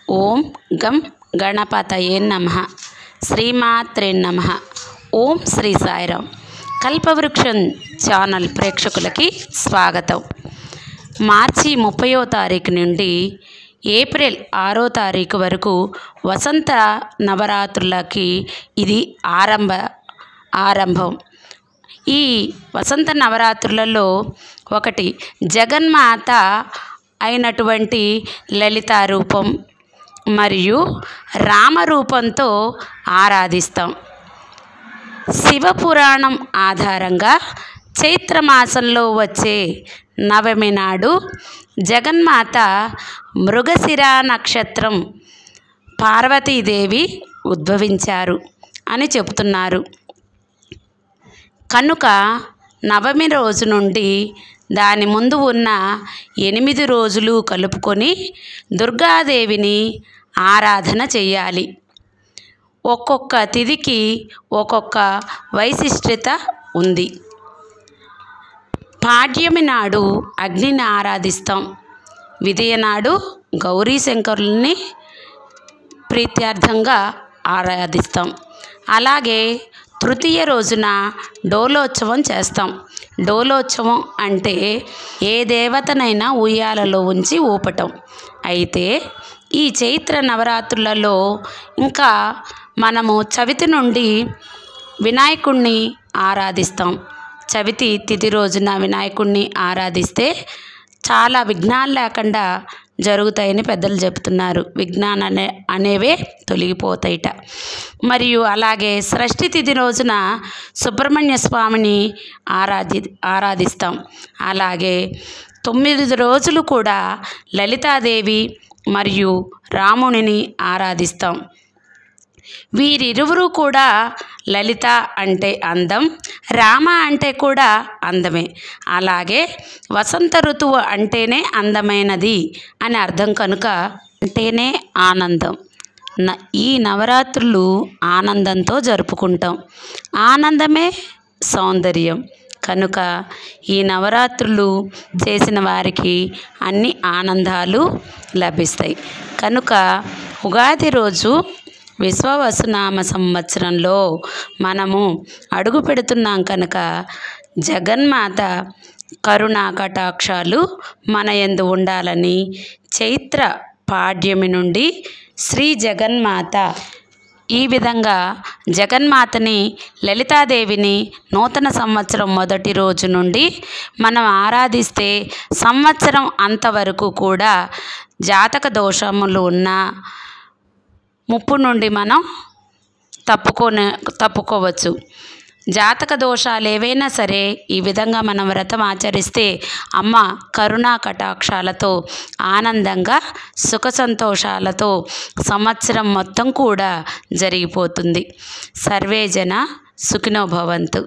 ఓం గం గణపతయే నమః. శ్రీమాత్రే నమః. ఓం శ్రీ సాయిరామ్. కల్పవృక్షం ఛానల్ ప్రేక్షకులకి స్వాగతం. మార్చి 30వ తారీఖు నుండి ఏప్రిల్ 6వ తారీఖు వరకు వసంత నవరాత్రులకి ఇది ఆరంభం. ఈ వసంత నవరాత్రులలో ఒకటి జగన్మాత అయినటువంటి లలితా రూపం మరియు రామరూపంతో ఆరాధిస్తాం. శివపురాణం ఆధారంగా చైత్రమాసంలో వచ్చే నవమి నాడు జగన్మాత మృగశిర నక్షత్రం పార్వతీదేవి ఉద్భవించారు అని చెబుతున్నారు. కనుక నవమి రోజు నుండి దాని ముందు ఉన్న 8 రోజులు కలుపుకొని దుర్గాదేవిని ఆరాధన చేయాలి. ఒక్కొక్క తిథికి ఒక్కొక్క వైశిష్ట్యత ఉంది. పాడ్యమి నాడు అగ్నిని ఆరాధిస్తాం. విజయ నాడు గౌరీ శంకరుల్ని ప్రీత్యార్థంగా ఆరాధిస్తాం. అలాగే తృతీయ రోజున డోలోత్సవం చేస్తాం. డోలోత్సవం అంటే ఏ దేవతనైనా ఉయ్యాలలో ఉంచి ఊపటం. అయితే ఈ చైత్ర నవరాత్రులలో ఇంకా మనము చవితి నుండి వినాయకుడిని ఆరాధిస్తాం. చవితి తిథి రోజున వినాయకుడిని ఆరాధిస్తే చాలా విఘ్నాలు లేకుండా జరుగుతాయని పెద్దలు చెప్తున్నారు. విఘ్నాలు అనేవే తొలగిపోతాయిట. మరియు అలాగే షష్ఠి తిథి రోజున సుబ్రహ్మణ్య స్వామిని ఆరాధిస్తాం. అలాగే 9 రోజులు కూడా లలితాదేవి మరియు రామునిని ఆరాధిస్తాం. వీరిరువురు కూడా లలిత అంటే అందం, రామ అంటే కూడా అందమే. అలాగే వసంత ఋతువు అంటేనే అందమైనది అని అర్థం. కనుక అంటేనే ఆనందం. ఈ నవరాత్రులు ఆనందంతో జరుపుకుంటాం. ఆనందమే సౌందర్యం. కనుక ఈ నవరాత్రులు చేసిన వారికి అన్ని ఆనందాలు లభిస్తాయి. కనుక ఉగాది రోజు విశ్వవసునామ సంవత్సరంలో మనము అడుగు పెడుతున్నాం. కనుక జగన్మాత కరుణా కటాక్షాలు మన యందు ఉండాలని చైత్ర పాడ్యమి నుండి శ్రీ జగన్మాత ఈ విధంగా జగన్మాతని లలితాదేవిని నూతన సంవత్సరం మొదటి రోజు నుండి మనం ఆరాధిస్తే సంవత్సరం అంతవరకు కూడా జాతక దోషములు ఉన్న ముప్పు నుండి మనం తప్పుకోవచ్చు. జాతక దోషాలు ఏవైనా సరే ఈ విధంగా మనం వ్రతం ఆచరిస్తే అమ్మ కరుణా కటాక్షాలతో ఆనందంగా సుఖ సంతోషాలతో సంవత్సరం మొత్తం కూడా జరిగిపోతుంది. సర్వే జన సుఖినో భవంతు.